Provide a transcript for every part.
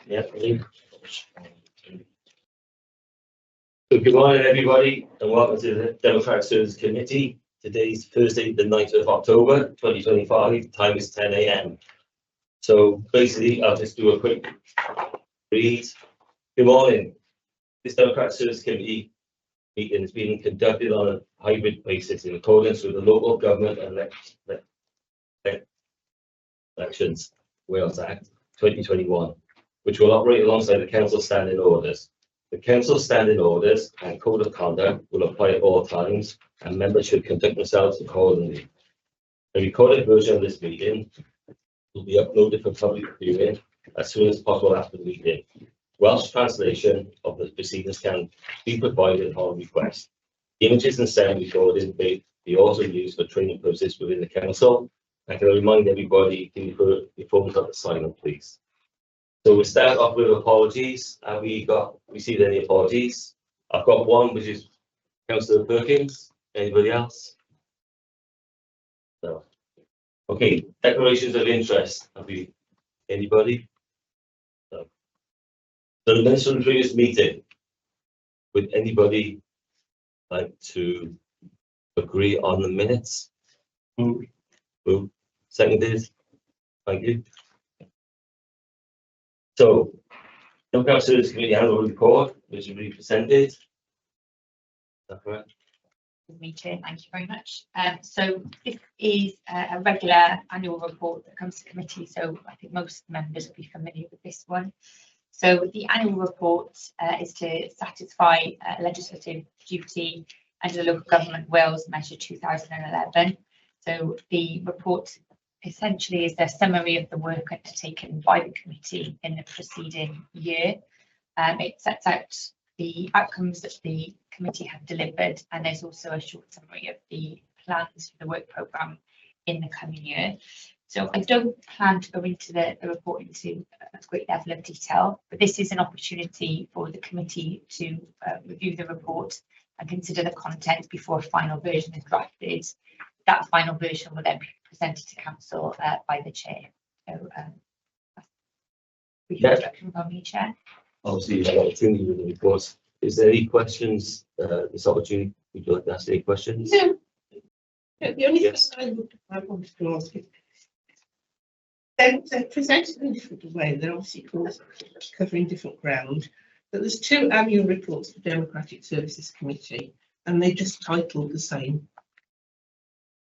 Yeah. So good morning, everybody, and welcome to the Democratic Services Committee. Today's Thursday, the 9th of October, 2025. Time is 10 a.m. So basically, I'll just do a quick read. Good morning. This Democratic Services Committee meeting is being conducted on a hybrid basis in accordance with the Local Government Elections Wales Act 2021, which will operate alongside the Council Standing Orders. The Council Standing Orders and Code of Conduct will apply at all times, and members should conduct themselves accordingly. A recorded version of this meeting will be uploaded for public viewing as soon as possible after the meeting. Welsh translation of the proceedings can be provided upon request. Images and sound recording may be also used for training purposes within the Council. I can remind everybody to put your phones up to silent, please. So we'll start off with apologies. Have we received any apologies? I've got one, which is Councillor Perkins. Anybody else? No. Okay, declarations of interest. Have we anybody? No. So the minutes from the previous meeting. Would anybody like to agree on the minutes? Move. Seconded. Thank you. So, Democratic Services Committee annual report, which will be presented. Is that correct? Me too, thank you very much. So this is a regular annual report that comes to committee, so I think most members will be familiar with this one. So the annual report is to satisfy legislative duty under the Local Government Wales Measure 2011. So the report essentially is a summary of the work undertaken by the committee in the preceding year. It sets out the outcomes that the committee have delivered, and there's also a short summary of the plans for the work programme in the coming year. So I don't plan to go into the report into a great level of detail, but this is an opportunity for the committee to review the report and consider the content before a final version is drafted. That final version will then be presented to council by the chair. So brief introduction from me, Chair. Obviously, you've got an opportunity with the reports. Is there any questions? This opportunity, would you like to ask any questions? No. The only thing I wanted to ask is, they're presented in a different way. They're obviously covering different ground. But there's two annual reports for Democratic Services Committee, and they just titled the same.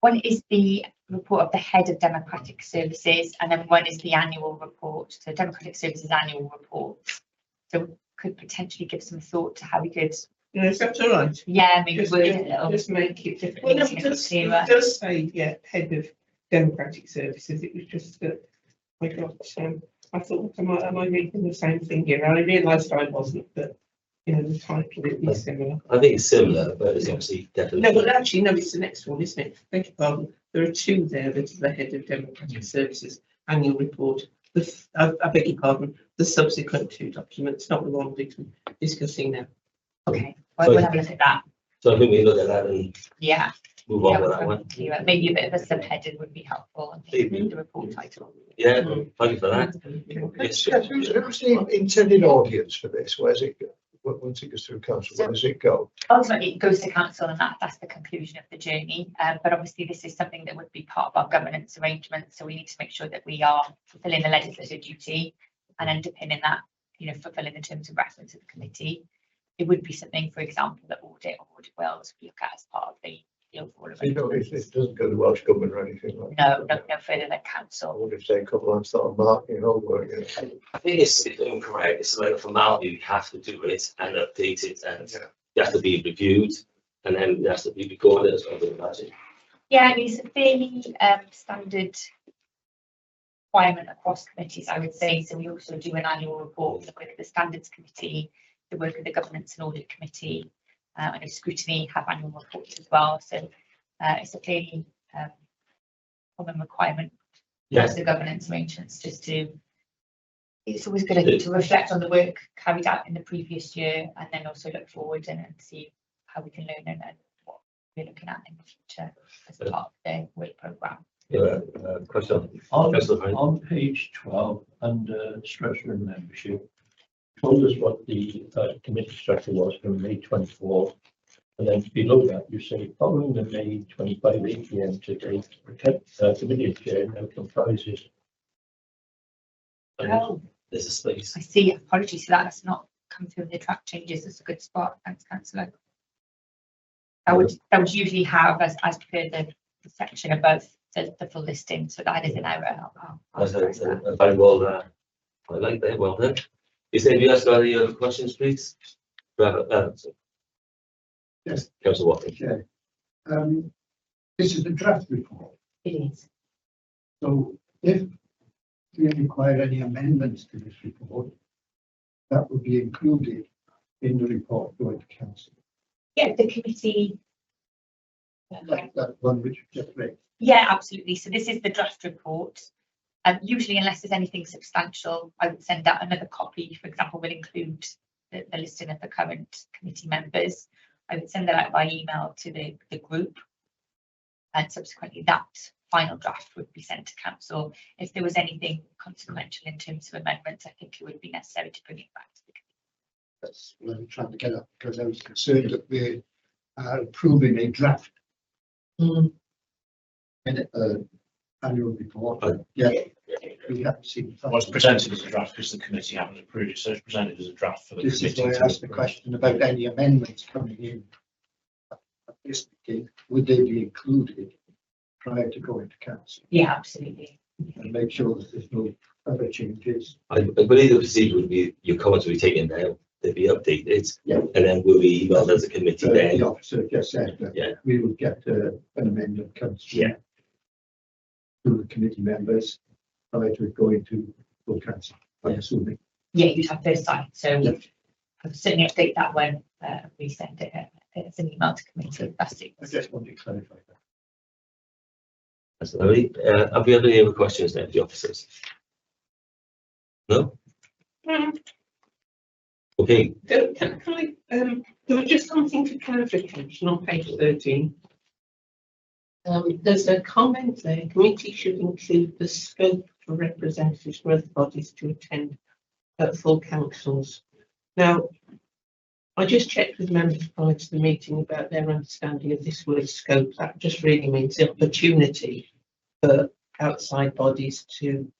One is the report of the head of Democratic Services, and then one is the annual report, so Democratic Services annual report. So could potentially give some thought to how we could. Is that all right? Yeah, maybe just, word it a little. Just make it different. Well, it does say, yeah, head of Democratic Services. It was just that I got. I thought, am I reading the same thing here? I realised I wasn't, but you know, the title is similar. I think it's similar, but it's obviously definitely. No, but actually, no, it's the next one, isn't it? Beg your pardon. There are two there. There's the head of Democratic Services annual report. I beg your pardon. The subsequent two documents, not the one we're discussing now. Okay, we'll have a look at that. So I think we look at that and move on with that one. Maybe a bit of a subheaded would be helpful, and maybe the report title. Yeah, thank you for that. Yes, who's the intended audience for this? Where's it go? Once it goes through council, where does it go? Ultimately, it goes to council, and that's the conclusion of the journey. But obviously, this is something that would be part of our governance arrangement. So we need to make sure that we are fulfilling the legislative duty and underpinning that, you know, fulfilling the terms of reference of the committee. It would be something, for example, that Audit Wales would look at as part of the overall So you know, it doesn't go to Welsh Government or anything like that? No further than I council. wonder if they come along and start marking over again. I think it's incorrect. It's like a formality. We have to do it and update it, and it has to be reviewed, and then it has to be recorded as well. Imagine. Yeah, I mean, it's a fairly standard requirement across committees, I would say. So we also do an annual report with the Standards Committee, the work of the Governance and Audit Committee. I know Scrutiny have annual reports as well. So it's a fairly common requirement of the governance arrangements, just to. It's always good, I think, to reflect on the work carried out in the previous year, and then also look forward and see how we can learn and what we're looking at in the future as part of the work programme. Yeah, question. On, Councillor Hine. on page 12, under structure and membership, told us what the committee structure was from May 24. And then below that, you say, following the May 25 AGM to date, committee chair now comprises. Oh, There's a space. I see. Apologies for that. That's not come through in the track changes. That's a good spot. Thanks, councillor. That would usually have as per the section above the full listing. So that is an error. I'll correct that. Very well done. I like that. Well done. Is anybody else got any other questions, please? Yes. Councillor Watson. Okay. This is the draft report. It is. So if we require any amendments to this report, that would be included in the report going to council. Yeah, the committee. Like that one which you just read. Yeah, absolutely. So this is the draft report. Usually, unless there's anything substantial, I would send out another copy. For example, will include the listing of the current committee members. I would send that out by email to the group, and subsequently that final draft would be sent to council. If there was anything consequential in terms of amendments, I think it would be necessary to bring it back to the committee. That's what I'm trying to get at, because I was concerned that we are approving a draft in annual report. Yeah, we haven't seen. Well, it's presented as a draft because the committee haven't approved it, so it's presented as a draft for the This is committee. why I asked the question about any amendments coming in. At this meeting, would they be included prior to going to council, Yeah, absolutely. and make sure that there's no other changes? I believe the procedure would be your comments will be taken down, they'll be updated, Yeah. and then we'll be emailed as a committee then. The officer just said that Yeah. we would get an amendment comes Yeah. to the committee members prior to it going to full council, I'm assuming. Yeah, you'd have those signed. So Yeah. I'll certainly update that when we send it as an email to committee. That's it. I just wanted to clarify that. That's lovely. Have we had any other questions now for the officers? No? Okay, Can I, there was just something for clarification on page 13. There's a comment there, committee should include the scope for representatives from other bodies to attend full councils. Now, I just checked with members prior to the meeting about their understanding of this word scope. That just really means the opportunity for outside bodies to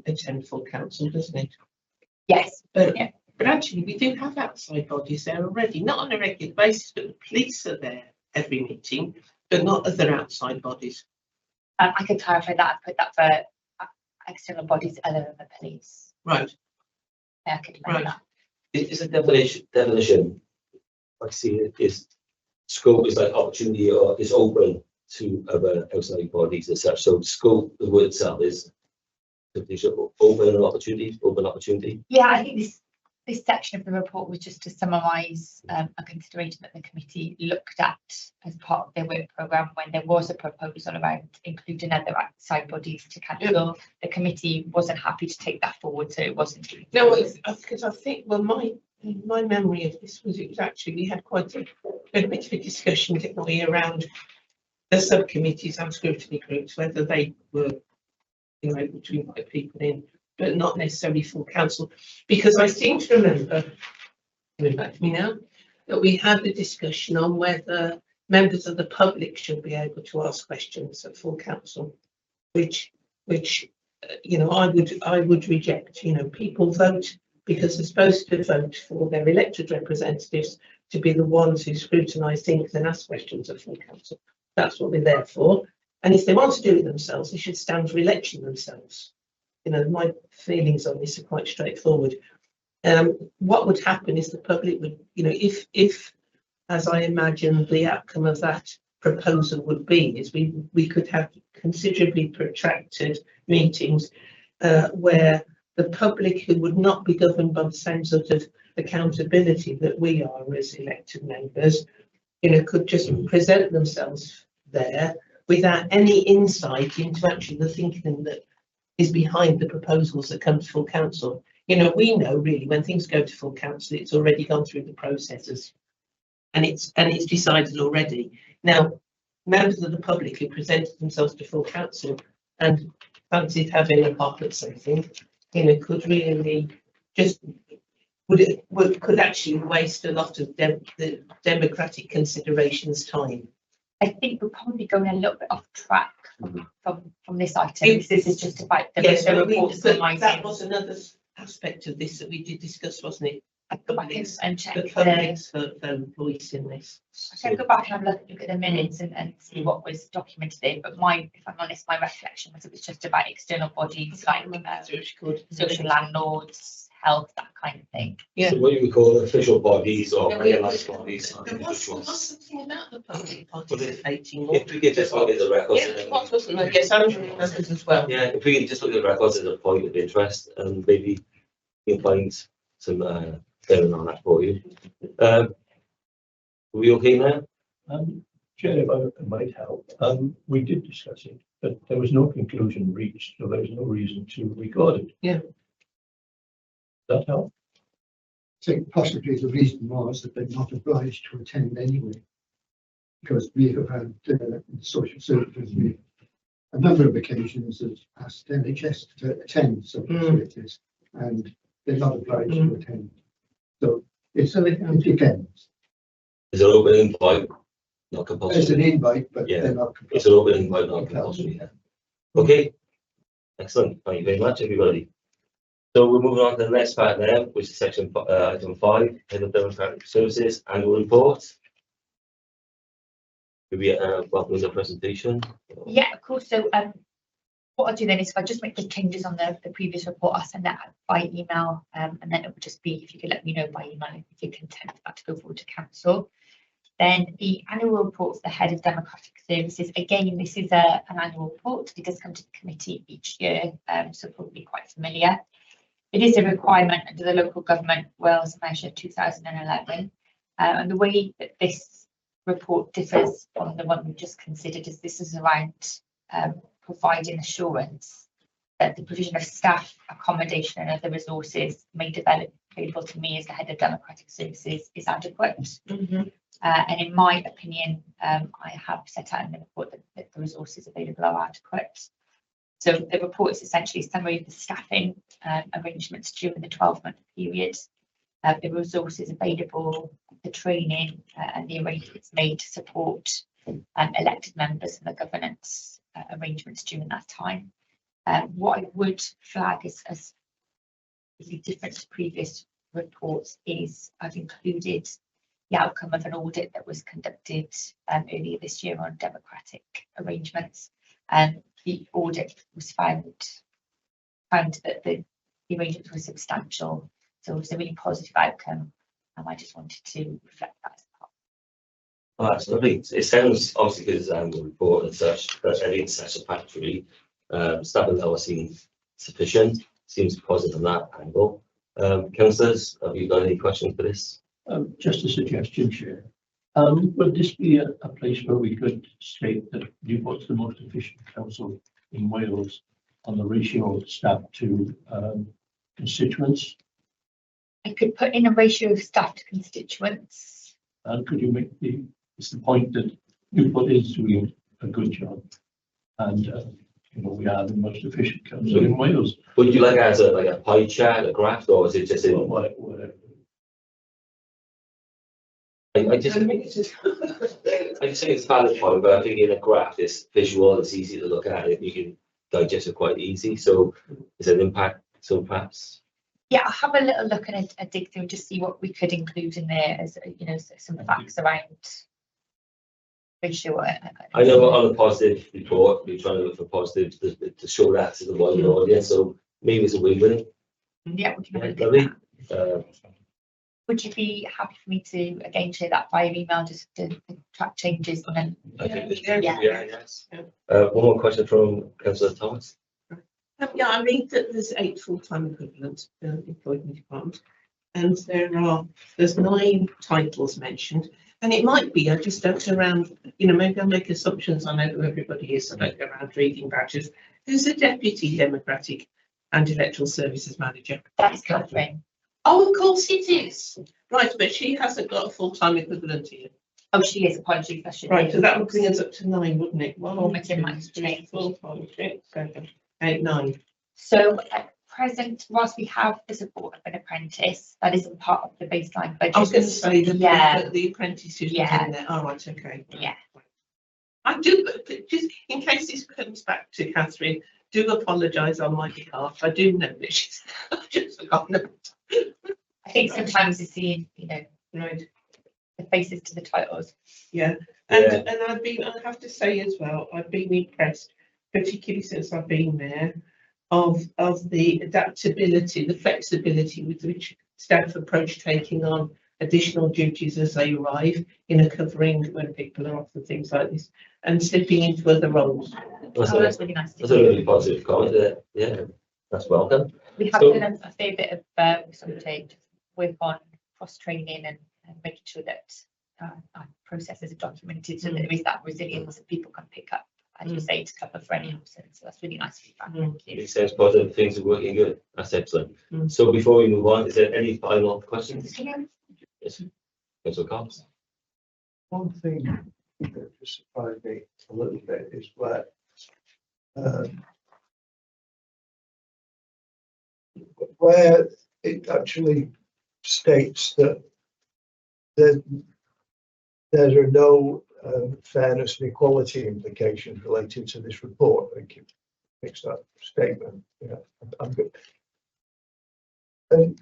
attend full council, doesn't it? Yes. But actually, we do have outside bodies there already, not on a regular basis, but the police are there every meeting, but not other outside bodies. I can clarify that and put that for external bodies other than the police. Right. Yeah, I can amend Right. that. is a definition, I see it is scope is like opportunity or is open to other outside bodies and such. So scope, the word itself is open an opportunity, open opportunity. Yeah, I think this section of the report was just to summarise a consideration that the committee looked at as part of their work programme when there was a proposal around including other outside bodies to council. The committee wasn't happy to take that forward, so it wasn't. No, because I think, well, my memory of this was it was actually, we had quite a bit of a discussion, didn't we, around the subcommittees and scrutiny groups, whether they were, able to invite people in, but not necessarily full council. Because I seem to remember, coming back to me now, that we had a discussion on whether members of the public should be able to ask questions at full council, which I would reject. People vote because they're supposed to vote for their elected representatives to be the ones who scrutinise things and ask questions at full council. That's what they're there for. And if they want to do it themselves, they should stand for election themselves. My feelings on this are quite straightforward. What would happen is the public would, if, as I imagine the outcome of that proposal would be, is we could have considerably protracted meetings where the public, who would not be governed by the same sort of accountability that we are as elected members, could just present themselves there without any insight into actually the thinking that is behind the proposals that come to full council. We know really when things go to full council, it's already gone through the processes and it's decided already. Now, members of the public who presented themselves to full council and fancied having a pop at something, you know, could really just could actually waste a lot of the democratic considerations time. I think we're probably going a little bit off track from this item. This is just about the Yes, but reports that was another aspect of this that we did discuss, wasn't it? I go back and check The public's voice in this. I can go back and have a look at the minutes and see what was documented there. But if I'm honest, my reflection was it was just about external bodies like social landlords, health, that kind of thing. Yeah. So what you would call official bodies or No, recognised bodies. There was something about the public But participating. if we could just look at the records. Yeah, it was, wasn't there? Yes, Andrew remembers as well. Yeah, if we could just look at the records as a point of interest and maybe you can find some bearing on that for you. Are we okay now? Chair, if I might help, we did discuss it, but there was no conclusion reached, so there was no reason to record it. Yeah. Does that help? I think possibly the reason was that they're not obliged to attend anyway. Because we have had social services, we a number of occasions have asked NHS to attend social services, and they're not obliged to attend. So it depends. It's an open invite, not It's compulsory. an invite, but Yeah. they're not. It's an open invite, not compulsory. Yeah. Okay. Excellent. Thank you very much, everybody. So we're moving on to the next part now, which is section item 5, Head of Democratic Services Annual Report. Could we welcome the presentation? Yeah, of course. So what I'll do then is if I just make the changes on the previous report, I'll send that out by email, and then it would just be if you could let me know by email if you're content for that to go forward to council. Then the annual report for the Head of Democratic Services. Again, this is an annual report. It does come to the committee each year, so probably quite familiar. It is a requirement under the Local Government Wales Measure 2011, and the way that this report differs from the one we just considered is this is around providing assurance that the provision of staff, accommodation and other resources made available to me as the Head of Democratic Services is adequate. And in my opinion, I have set out in the report that the resources available are adequate. So the report is essentially a summary of the staffing arrangements during the 12-month period, the resources available, the training and the arrangements made to support elected members and the governance arrangements during that time. What I would flag as really different to previous reports is I've included the outcome of an audit that was conducted earlier this year on democratic arrangements, and the audit was found that the arrangements were substantial, so it was a really positive outcome, and I just wanted to reflect that as part. Oh, that's lovely. It sounds obviously because it's an annual report and such, but everything's satisfactory. Staffing level seems sufficient. Seems positive on that angle. Councillors, have you got any questions for this? Just a suggestion, Chair. Would this be a place where we could state that Newport's the most efficient council in Wales on the ratio of staff to constituents? I could put in a ratio of staff to constituents. And could you make it's the point that Newport is doing a good job, and we are the most efficient council in Wales. Would you like as a pie chart, a graph, or is it just in? Whatever. I just think it's a valid point, but I think in a graph, it's visual, it's easy to look at it, you can digest it quite easy. So is it an impact? So perhaps. Yeah, I'll have a little look and a dig through and just see what we could include in there as some facts around ratio. I know on a positive report, we're trying to look for positives to show that to the wider audience. So maybe it's a win-win. Yeah, we can have a look at Lovely. that. Would you be happy for me to again share that via email just to track changes on them? I think this Yeah. yes. One more question from Councillor Thomas. Yeah, I read that there's 8 full-time equivalents employed in the department, and there's 9 titles mentioned, and it might be I just don't go around, maybe I'll make assumptions. I know who everybody is, so I don't go around reading badges. Who's the Deputy Democratic and Electoral Services Manager? That's Catherine. Oh, of course it is. Right, but she hasn't got a full-time equivalent here. Oh, she is, apologies, that should be. Right, so that would bring us up to 9, wouldn't it? Performance in might 3, change. 4, 5, 6, 7, 8, 9. So at present, whilst we have the support of an apprentice, that isn't part of the baseline budget. I was going to say Yeah. the apprentice is Yeah. in there. All right, okay. Yeah. I do, just in case this comes back to Catherine, do apologise on my behalf. I do know that she's I've just forgotten about I think sometimes it's the, right. the faces to the titles. Yeah, Yeah. and I have to say as well, I've been impressed, particularly since I've been there, of the adaptability, the flexibility with which staff approach taking on additional duties as they arrive, covering when people are off and things like this, and slipping into other roles. That's really nice to That's a hear. really positive comment there. Yeah, that's welcome. We have So- done a fair bit of sort of work on cross training and making sure that our processes are documented so that there is that resilience that people can pick up, as you say, to cover for any absence. So that's really nice feedback. Thank you. It sounds positive. Things are working good. That's excellent. Mm. So before we move on, is there any final questions? Yes. Councillor Cox. One thing that just surprised me a little bit is where it actually states that there are no fairness and equality implications relating to this report. I think you fix that statement. Yeah, I'm good. And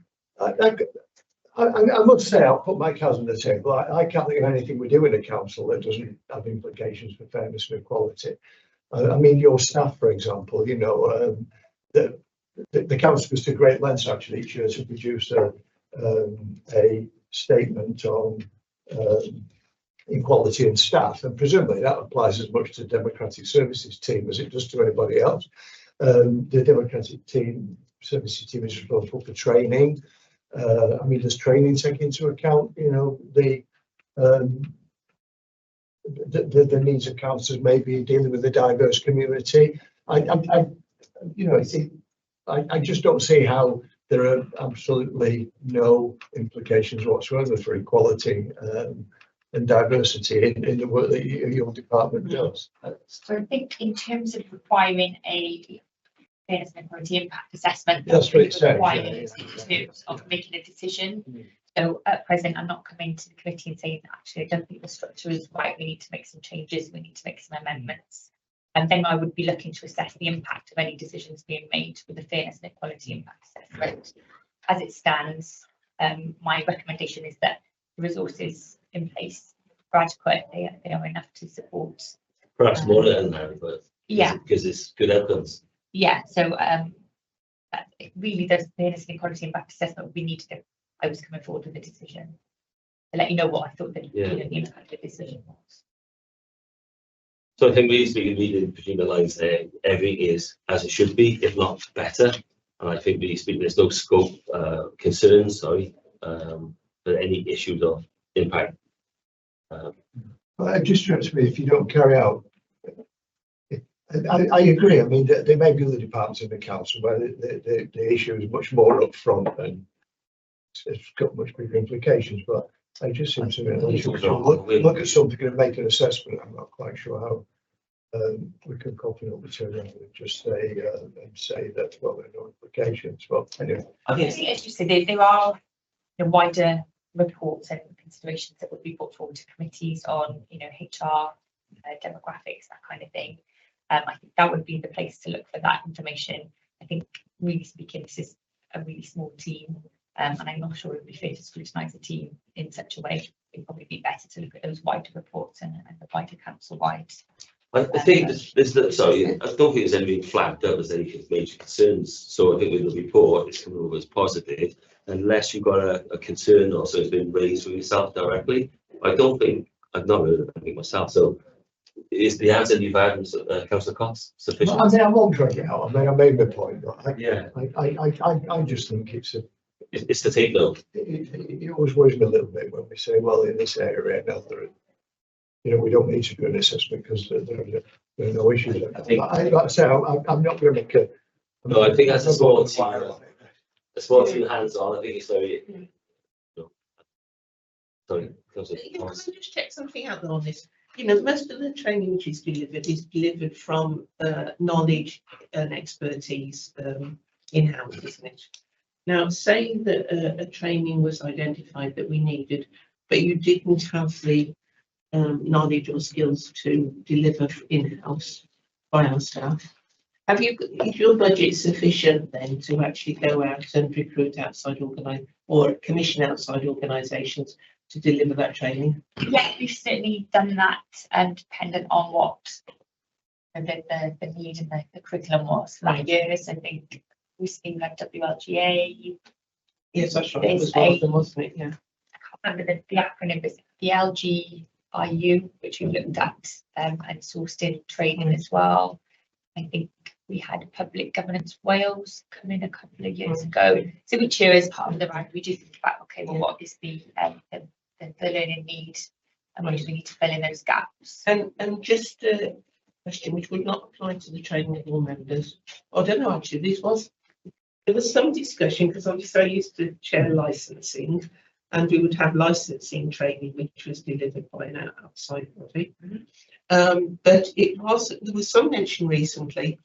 I must say, I'll put my cards on the table. I can't think of anything we do in a council that doesn't have implications for fairness and equality. I mean, your staff, for example, the council goes to great lengths actually each year to produce a statement on equality in staff, and presumably that applies as much to the Democratic Services team as it does to anybody else. The Democratic Services team is responsible for training. I mean, does training take into account, the needs of councillors maybe dealing with a diverse community? I just don't see how there are absolutely no implications whatsoever for equality and diversity in the work that your department does. So I think in terms of requiring a fairness and equality impact assessment, That's what it says, required yeah. in terms of making a decision. So at present, I'm not coming to the committee and saying, actually, I don't think the structure is right. We need to make some changes. We need to make some amendments. And then I would be looking to assess the impact of any decisions being made with the fairness and equality impact assessment. As it stands, my recommendation is that the resources in place are adequate. They are enough to support. Perhaps more than that, but Yeah. because it's good outcomes. Yeah, so it really does fairness and equality impact assessment we need to do. I was coming forward with a decision to let you know what I thought that Yeah. the impact of the decision was. So I think really speaking, reading between the lines there, everything is as it should be, if not better. And I think really speaking, there's no scope, concerns, sorry, for any issues of impact. Well, it just strikes me if you don't carry out. I agree. I mean, there may be other departments in the council where the issue is much more upfront and it's got much bigger implications. But I just seem to look at something and make an assessment. I'm not quite sure how we can confidently turn around and just say that well, there are no implications. Well, anyway. I think, as you said, there are wider reports and considerations that would be put forward to committees on, HR, demographics, that kind of thing. I think that would be the place to look for that information. I think, really speaking, this is a really small team, and I'm not sure it would be fair to scrutinise the team in such a way. It'd probably be better to look at those wider reports and the wider council-wide. I think sorry, I don't think there's anything flagged up as any major concerns. So I think with the report, it's coming over as positive, unless you've got a concern or so it's been raised with yourself directly. I don't think, I've not heard of anything myself. So is the answer you've had, Councillor Cox, sufficient? I mean, I won't drag it out. I mean, I made my point. But Yeah. I just think it's to take note. it always worries me a little bit when we say, well, in this area, now we don't need to do an assessment because there are no issues. I think, like I say, I'm not going to make a. No, I think that's a small team. A small team hands on. I think it's very. Sorry, Councillor Can I Thomas. just check something out on this? You know, most of the training which is delivered from knowledge and expertise in-house, isn't it? Now, say that a training was identified that we needed, but you didn't have the knowledge or skills to deliver in-house by our staff. Is your budget sufficient then to actually go out and recruit outside or commission outside organisations to deliver that training? Yeah, we've certainly done that, dependent on what the need and the curriculum was for that year. So I think we've seen like WLGA. Yes, that's right. It There's was one of them, wasn't it? Yeah. I can't remember the acronym, but the LGIU, which we looked at and sourced in training as well. I think we had Public Governance Wales come in a couple of years ago. So each year as part of the round, we do think about, okay, well, what is the learning need, and what do we need to fill in those gaps? And just a question which would not apply to the training of all members. I don't know, actually, there was some discussion, because obviously I used to chair licensing, and we would have licensing training which was delivered by an outside body. But there was some mention recently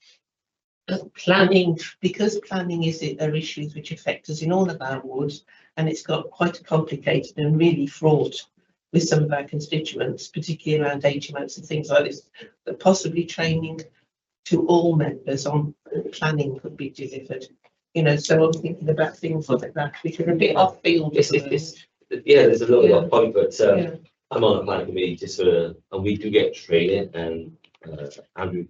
of planning, because planning are issues which affect us in all of our wards, and it's got quite complicated and really fraught with some of our constituents, particularly around age amounts and things like this, that possibly training to all members on planning could be delivered. You know, so I'm thinking about things like that, which are a bit off field. Yeah, there's a little off point, but I'm on a planning committee just for, and we do get training, and Andrew,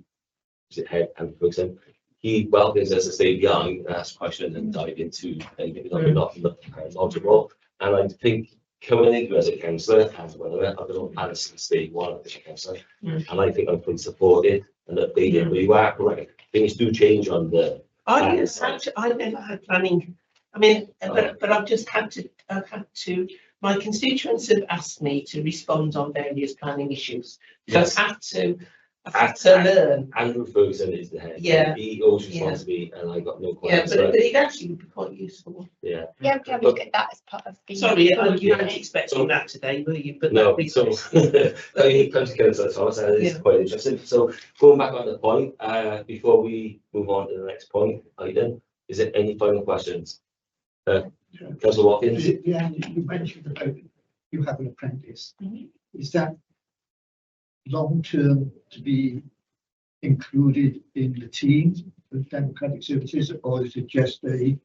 is it head Andrew Ferguson, he welcomes us to stay young, ask questions and dive into maybe not knowledgeable. And I think coming into as a councillor, as well, I've been on panel since day one as a councillor, and I think I'm fully supported and updated. But you are correct, things do change on the. I never had planning. I mean, but I've just had to. My constituents have asked me to respond on various planning issues. So Yes. I've had to learn. Andrew Ferguson is the head. Yeah. He always responds to me, and I got no Yeah, questions. but it actually would be quite useful. Yeah. Yeah, we have a look at that as part of the. Sorry, you weren't expecting that today, were you? But No, so he comes to Councillor Thomas, and it's quite interesting. So going back on the point, before we move on to the next point item, is there any final questions? Councillor Watkins? Yeah, you mentioned about you have an apprentice. Is that long term to be included in the team of democratic services, or is it just a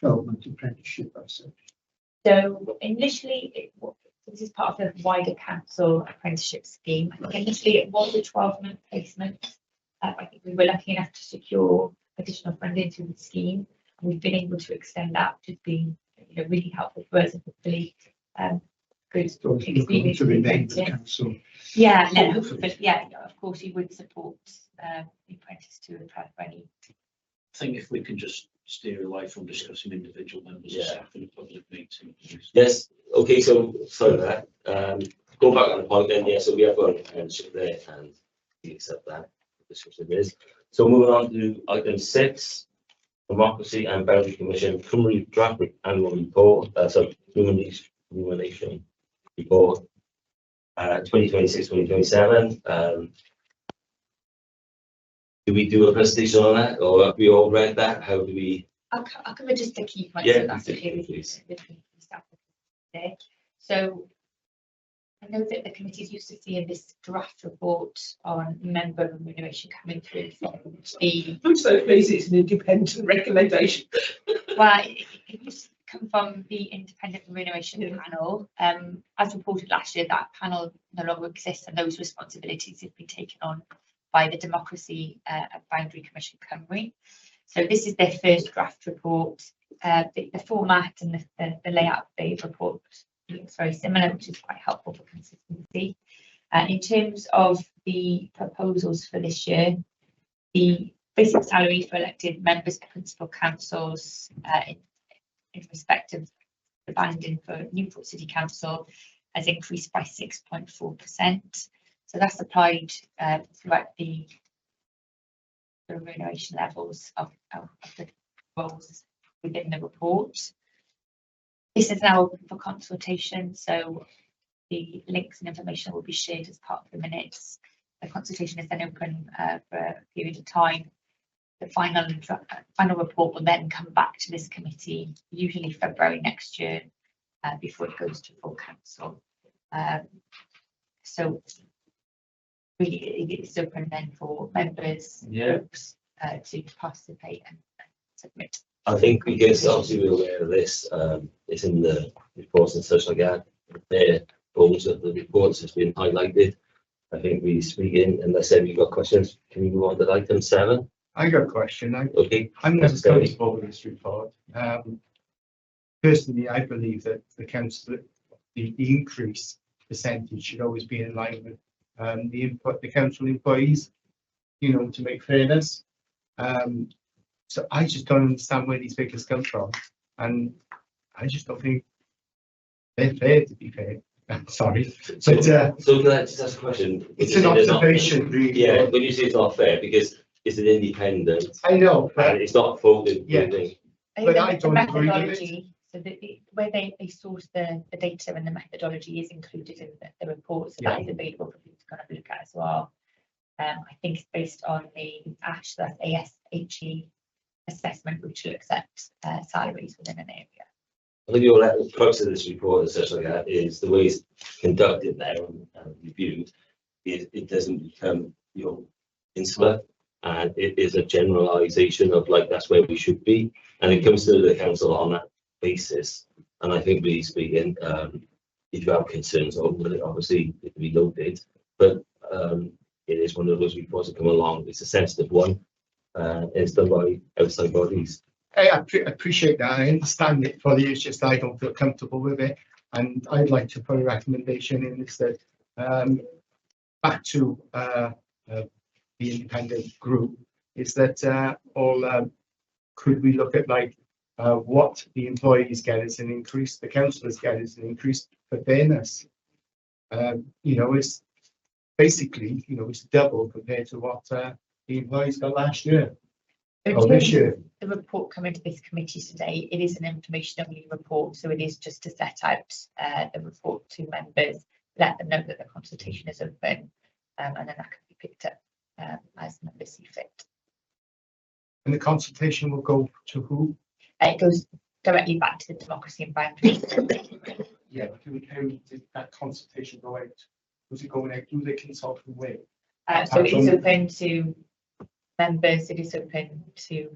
12-month apprenticeship as such? So initially, this is part of the wider council apprenticeship scheme. I think initially it was a 12-month placement. I think we were lucky enough to secure additional funding through the scheme. We've been able to extend that, which has been really helpful for us, and hopefully good So if you're going to remain the council. Yeah, and then hopefully, of course, you would support the apprentice to apply for any. I think if we can just steer away from discussing individual members of staff in a public meeting. Yes. Okay. So sorry for that. Go back on the point then. Yeah. So we have got an apprenticeship there, and we accept that. Description is. So moving on to item 6. Democracy and Boundary Commission Cymru draft annual report, Remuneration report, 2026-2027. Do we do a presentation on that, or have we all read that? How do we? I'll cover just the key points. Yeah, So that's okay with staff today. So I know that the committee's used to seeing this draft report on member remuneration coming through from the. I'm so pleased it's an independent recommendation. Well, it used to come from the independent remuneration panel. As reported last year, that panel no longer exists, and those responsibilities have been taken on by the Democracy and Boundary Commission Cymru. So this is their first draft report. The format and the layout of the report looks very similar, which is quite helpful for consistency. In terms of the proposals for this year, the basic salary for elected members of principal councils in respect of the banding for Newport City Council has increased by 6.4%. So that's applied throughout the remuneration levels of the roles within the report. This is now open for consultation, so the links and information will be shared as part of the minutes. The consultation is then open for a period of time. The final report will then come back to this committee, usually February next year, before it goes to full council. So really it's open then for members, groups, to participate and submit. I think because obviously we're aware of this, it's in the reports and such like that. Their bones of the reports has been highlighted. I think we speak in, unless you've got questions, can we move on to item 7? I got a question. Okay. I'm not comfortable with this report. Personally, I believe that the council, the increase percentage should always be in line with the council employees, you know, to make fairness. So I just don't understand where these figures come from, and I just don't think they're fair, to be fair. I'm sorry, but So can I just ask a question? it's an observation, really. Yeah, when you say it's not fair, because it's an independent, I know, but and it's not voted. Yeah. But I don't agree with it. Methodology, so where they source the data and the methodology is included in the report, so that is available for people to kind of look at as well. I think it's based on the ASH, that's ASHE assessment, which looks at salaries within an area. I think the crux of this report and such like that is the way it's conducted there and reviewed. It doesn't become, you know, insular, and it is a generalisation of like that's where we should be, and it comes to the council on that basis. And I think really speaking, if you have concerns over it, obviously it can be noted, but it is one of those reports that come along. It's a sensitive one, and it's done by outside bodies. I appreciate that. I understand it fully. It's just I don't feel comfortable with it, and I'd like to put a recommendation in is that back to the independent group is that could we look at like what the employees get as an increase, the councillors get as an increase for fairness. You know, it's basically, you know, it's double compared to what the employees got last year. Oh, this year. The report coming to this committee today, it is an information only report, so it is just to set out the report to members, let them know that the consultation is open, and then that can be picked up as members see fit. And the consultation will go to who? It goes directly back to the Democracy and Boundaries. Yeah, but how did that consultation go out? Was it going out? Who they consult with? So it is open to members, it is open to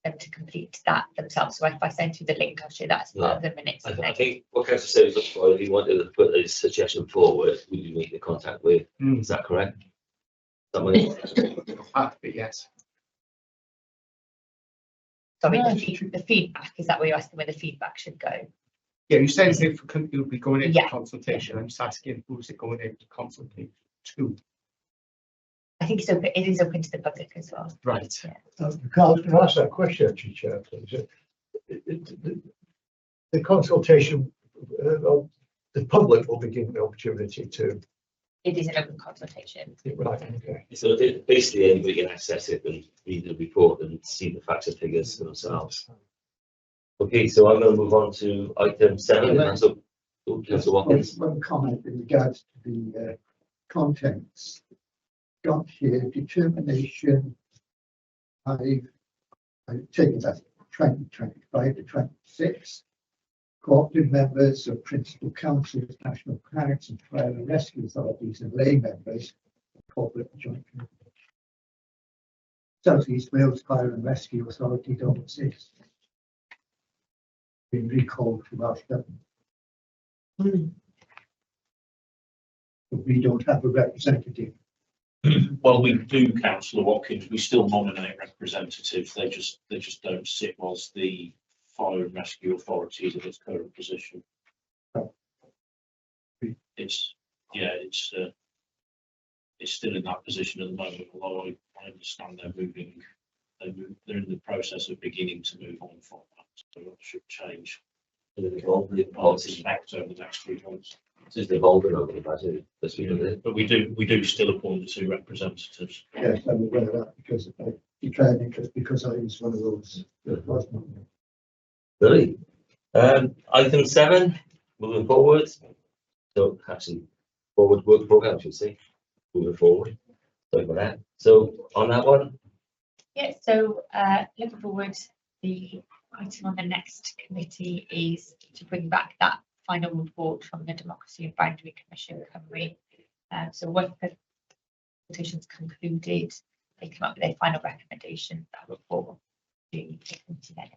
them to complete that themselves. So if I send you the link, I'll share that as part of the minutes. I think what council said is, if you wanted to put a suggestion forward, would you make the contact with? Is that correct? But yes. Sorry, the feedback, is that where you're asking where the feedback should go? Yeah, you said it will be going into Yeah. consultation. I'm just asking who's it going into consultation to? I think it's open, it is open to the public as well. Right. Yeah. Carl, can I ask that question, actually, Chair, please? The consultation, the public will be given the opportunity to. It is an open consultation. Right, okay. So basically anybody can access it and read the report and see the facts and figures for themselves. Okay, so I'm going to move on to item 7. And so, Councillor Watkins. One comment in regards to the contents. Got here determination. I've taken that 2025 to 26. Cooperative members of principal councils, national parks and fire and rescue authorities and lay members of corporate and joint committees. South East Wales Fire and Rescue Authority don't exist. Been recalled to Welsh government. But we don't have a representative. Well, we do, Councillor Watkins. We still nominate representatives. They just don't sit whilst the Fire and Rescue Authority is in its current position. It's still in that position at the moment. Although I understand they're in the process of beginning to move on from that. So that should change. I suspect over the next 3 months. It's evolving over the past year. But we do still appoint the 2 representatives. Yes, I'm aware of that because I declared interest because I was one of those that was not. Really? Item 7, moving forward. So actually, forward work program, I should say, moving forward. Sorry for that. So on that one, Yeah, so looking forward, the item on the next committee is to bring back that final report from the Democracy and Boundary Commission, Cymru. So once the consultations concluded, they come up with their final recommendation, that report will be taken to them.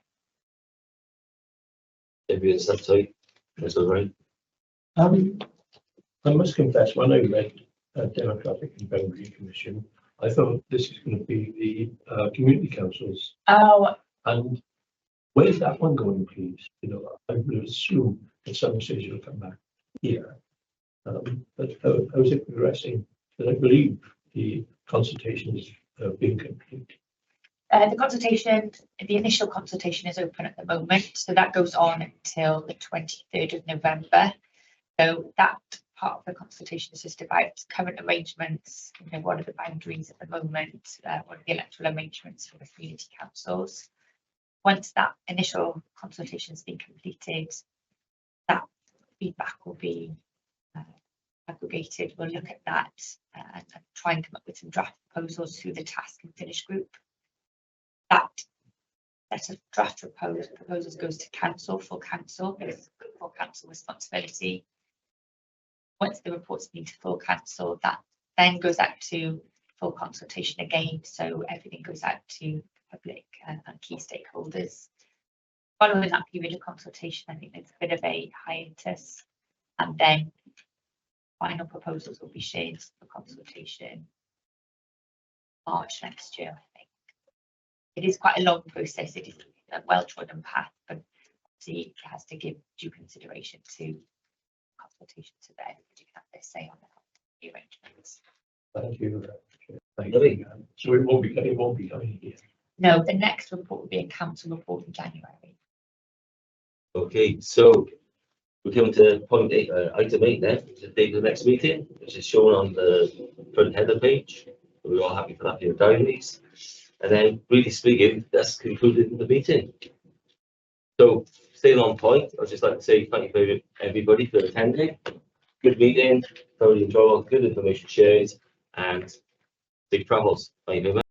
every stuff tight. That's all right. I must confess, when I read Democratic and Boundary Commission, I thought this is going to be the community councils. Oh, And where's that one going, please? You know, I would assume at some stage it'll come back here. But how is it progressing? Because I believe the consultation is being complete. the consultation, the initial consultation is open at the moment, so that goes on until the 23rd of November. So that part of the consultation is just about current arrangements, you know, what are the boundaries at the moment, what are the electoral arrangements for the community councils. Once that initial consultation has been completed, that feedback will be aggregated. We'll look at that and try and come up with some draft proposals through the task and finish group. That set of draft proposals goes to council, full council, it's full council responsibility. Once the report's been to full council, that then goes out to full consultation again. So everything goes out to public and key stakeholders. Following that period of consultation, I think there's a bit of a hiatus, and then final proposals will be shared for consultation March next year, I think. It is quite a long process. It is a well-trodden path, but obviously it has to give due consideration to consultation to them. You can have their say on the arrangements. Thank you. Thank you. So it won't be coming here. No, the next report will be a council report in January. Okay, so we're coming to point 8, item 8 then, the date of the next meeting, which is shown on the front header page. We're all happy for that for your diaries. And then, really speaking, that's concluded in the meeting. So, staying on point, I'd just like to say thank you for everybody for attending. Good meeting, thoroughly enjoyable, good information shared, and safe travels. Thank you very much.